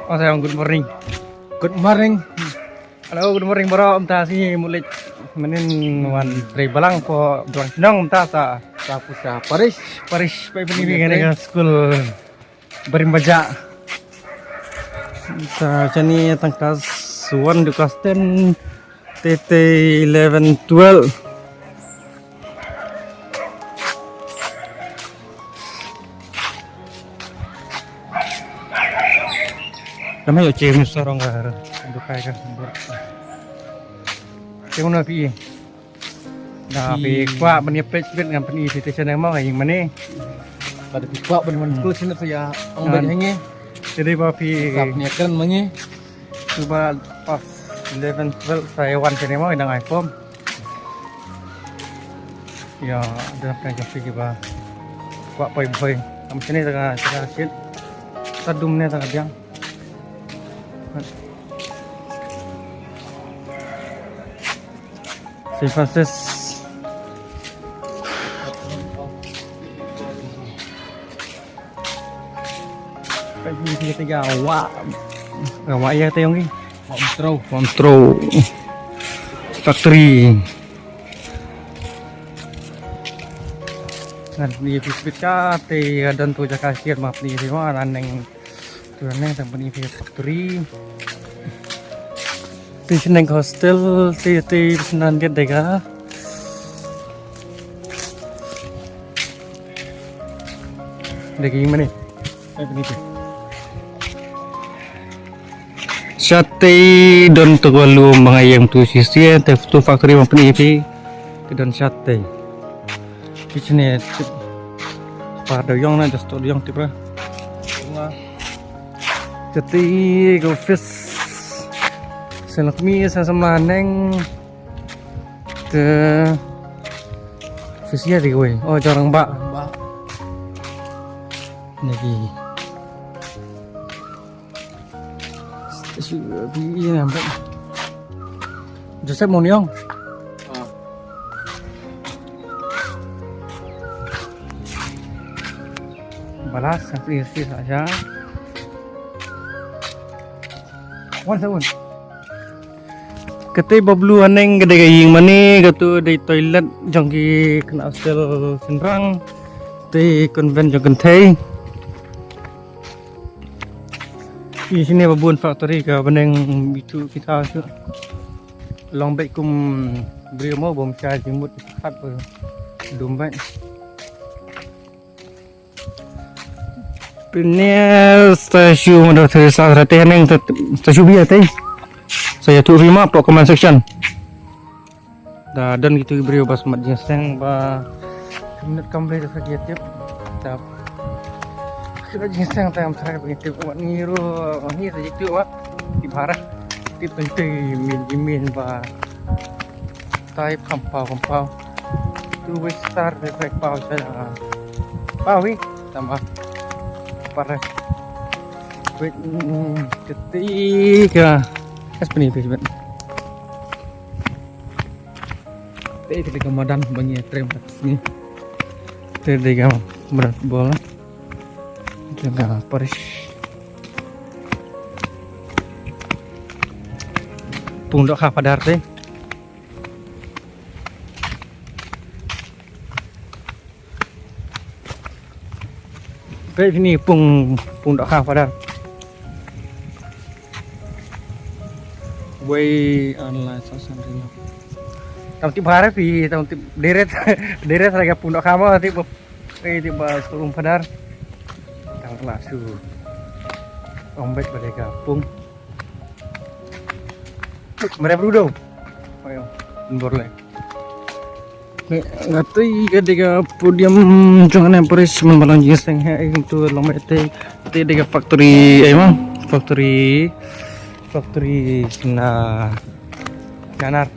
Oh, sayang good morning. Good morning. Halo, good morning bro. Umta sini mulit menin wan dari balang po doang senang umta sa Sa Paris. Paris pa ibinibigay na school berimbaja. Sa sini tang kelas 1 di kelas 10 TT 11 12. Kami yo cem sorong ka dukai ka. Kung na pi. Na pi kwa bani page bit ngam pani invitation yang mau yang mana? Pada pikwa benar school sini saya ang bengi. Jadi ba pi Kapnya kan mengi. coba pas 11 12 saya wan sini mau indang iPhone. Ya, dalam kan kapi ba. Kwa poi. Am sini tengah shit. Sadumnya tengah biang. Saint Francis pagi ketiga awak ya tayong ni Monstro Factory ngan ni bisbit ka te dan tu jaka kasir maaf ni semua aneng tu aneng tang ni factory Pisneng hostel ti senan dia dega. Daging mana? Ay pinito. Sate don tuwalu mga yang tu sisi tu factory mga penipi don sate. Pisne pada yang na just yang tiba. Sate go fish Selakmi sama neng ke Fisia di gue. Oh jarang mbak. Lagi. Ini nampak. Joseph Moniong. Balas sampai saja. One second. Kete bablu aneng gede gaying mani gatu di toilet jangki kena hostel senrang di konven jangkan tei di sini babun factory ka beneng itu kita tu long baik kum beri mau bom cai jemut hat ber dompet Pinel stasiun ada terasa rate neng stasiun biar tei saya tu terima pro comment section. Dan gitu beri bas mat jinseng ba minit kembali saja tiap. Tap. Kita jinseng tam terakhir begitu mat ngiru ni saja tu mat di barah di penting min ba type kampau tu we start reflect pau saya pawi tambah parah wait ketika kas penipis bet. Teh ketika madam banyak trem ni. Ketika berat bola. Jaga Paris. Pundok Kapadar teh. Baik ini pundok Kapadar. Way online sasan rino. Tahun tiba hari pi tahun tiba deret harga pundok kamu tiba tiba seluruh padar. Tahun lasu. Ombek pada gabung. Mereka berdua. Ayo, boleh. Ngatui ketika podium jangan yang peris membalang jinseng itu lomba itu dekat factory emang factory na ganar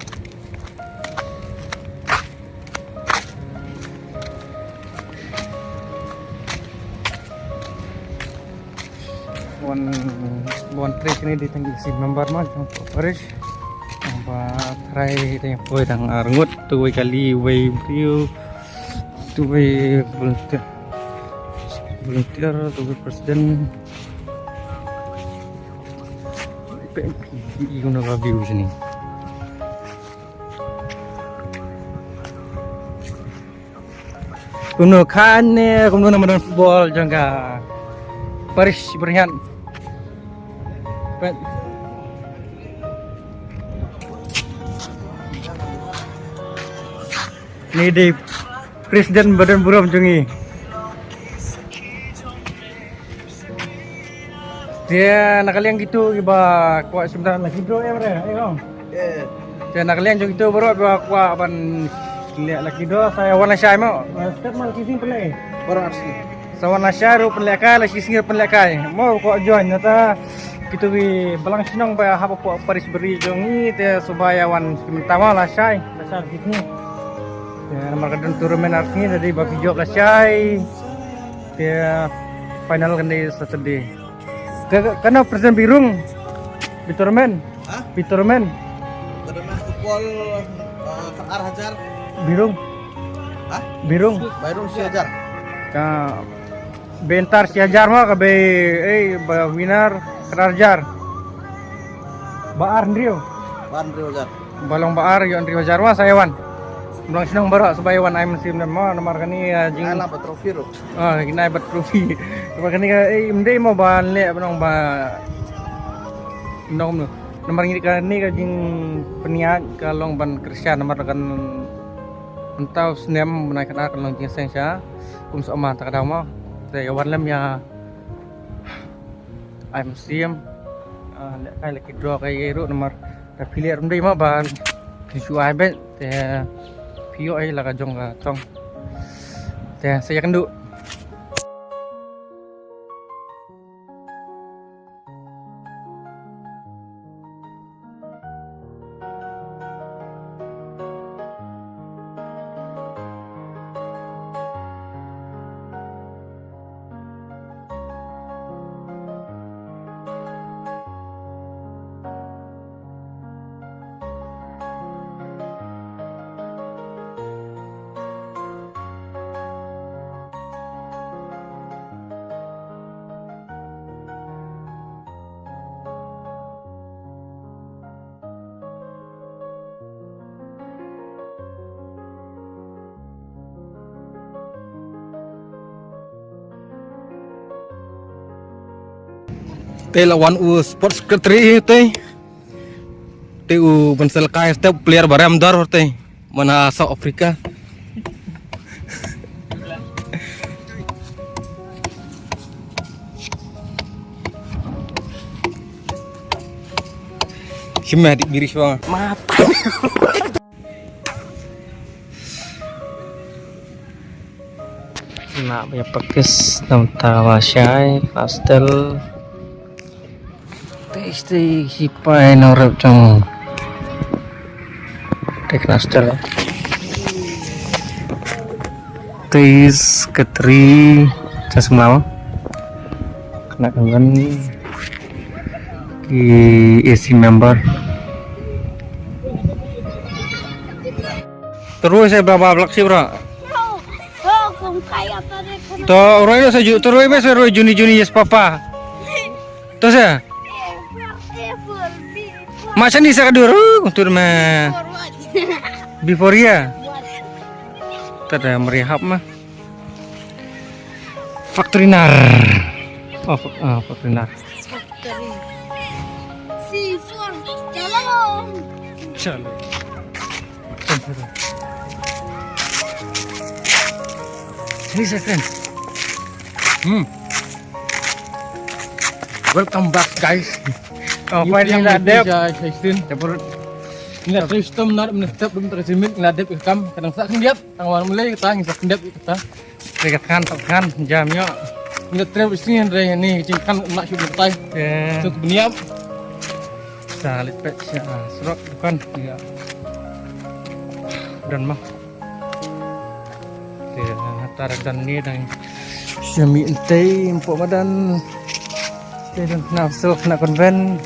one track ini ditanggi si member mah Paris apa try tanya boy dang arngut tu kali way brio tu way volunteer tu presiden guna view sini. Kuno kan kuno nama football jangka Paris Bernian. Ini di Presiden Badan Buram Jungi. Dia nakaliang gitu iba kuat sebentar lagi bro ya bre. Ayo. Dia nakaliang gitu bro iba kuat ban lihat lagi do saya warna syai mau. Step mal kising pelai. Orang asli. Sawan nasyaru penlekai la kising penlekai. Mau kuat join nyata gitu bi balang sinong ba haba kuat Paris beri jongi te supaya wan pertama la syai. Dasar kising. Ya nomor kadang turun artinya tadi bagi job lah syai. Dia final kan di Saturday. Karena Presiden Birung Biturmen. Hah? Biturmen Bermain football Ar Hajar. Birung. Hah? Birung. Bayrung si Hajar. Ka bentar si Hajar mah ka be winner Karjar. Baar Andrio. Wan Rio Hajar. Balong Baar yo Andrio Hajar mah sayawan. Belang sinang barak supaya wan aim sim nama nomor kani jing. Ala ba trofi ro. Ah ginai bat trofi. Nomor kani imde mo ban le benong ba nom no. Nomor ini kan ni jing peniat kalong ban kerja nomor kan entau senem menaikkan ar kalong jing seng sya. Kum sama tak ada mau. Saya wan lem ya. Aim sim le kai lagi draw kai ru nomor da pilih imde mo ban kisu ai bet te Pio ay lah kajong ka tong. Teh saya kendu. Teh lawan sports secretary teh. Teh bensel kai step player baram dar teh. Mana South Africa. Cuma di biris bang. Mata. Nak punya pakis nam tawasyai pastel. Testi sipai norep trong teknaster tes ketri jasmal kena kangen di AC member terus saya berapa blok sih bro to roy saya terus saya roy Juni yes papa terus ya macam ni saya dulu untuk mah before ya ada merehab mah Faktorinar Faktorinar Sifon Calon Calon ini saya friend welcome back guys. Finally ladep. Ini sistem nak menetap belum tersimin ladep ikam kadang sak kendiap awal mulai kita ngisap kendiap kita dekatkan tekan jamnya ini trip sini dari ini cingkan nak syukur tai untuk beniap salit pet serok bukan ya dan mah tarik dan ini dan semi ente empuk madan dan nafsu nak konven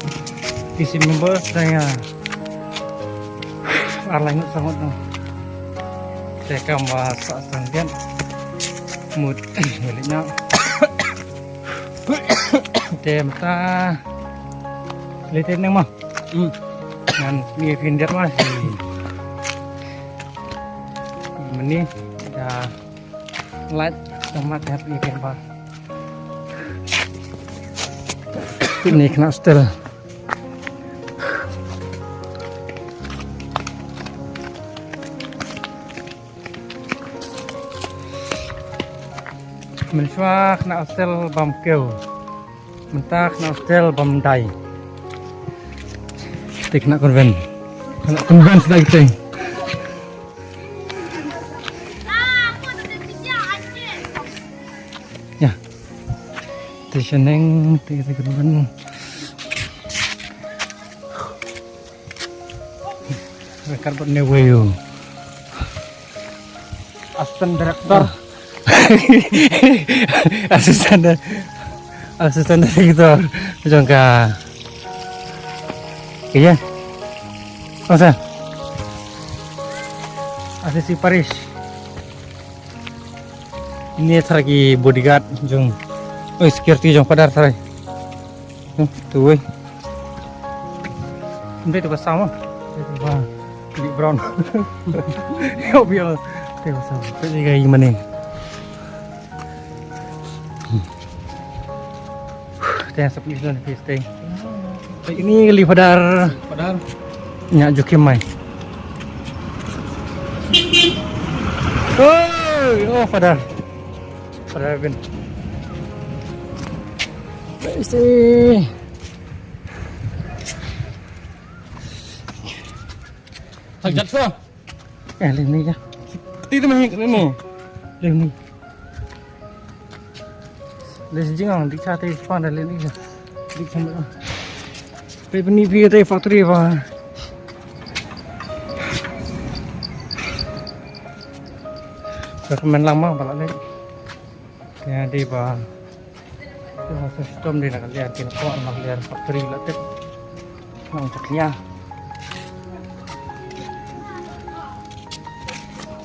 isi member saya arlain sangat saya kam bahasa sangkian mood baliknya temta Lihatin yang mah. Dan ini finder masih. Ini ada light sama tap ini pak. Ini kena setel. Mencoba kena setel bam keu. Mentah kena setel bam dai. Kita kena konven sudah kita. Aku ada kerja aja. Ya, terseneng kita konven. Karbon neweyo. Asisten direktur. asisten direktur jongka iya masa asisi Paris ini lagi bodyguard jong security jong padar sarai tuh ini itu sama di brown yo biar itu sama jadi kayak gimana yang sepi sudah stay. Ini lipadar nyak Jokim mai. Oh, padar Ben. Stay. Sajat so. Ini ya. Itu mah ini. Ini. Les jingang di sate pan dan ini di sana. Pepni pi factory ba. Dokumen lama bala le. Ya di ba. Itu sistem di nak lihat kena kuat nak lihat factory la tet. Nang taknya.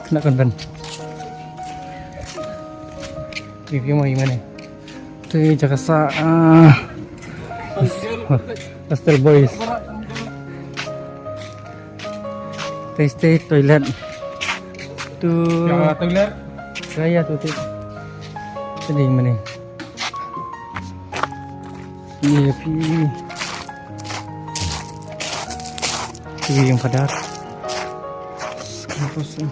Kena konven. Review mau gimana? Di Jakarta Hostel Boys Stay toilet tuh Ya toilet. gaya tuh sedih mana iya pi yang padar kampus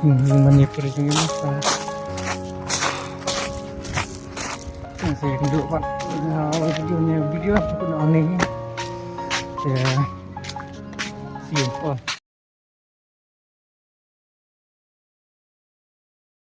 manipur ini saya duduk pak videonya video aku nak aneh ya see you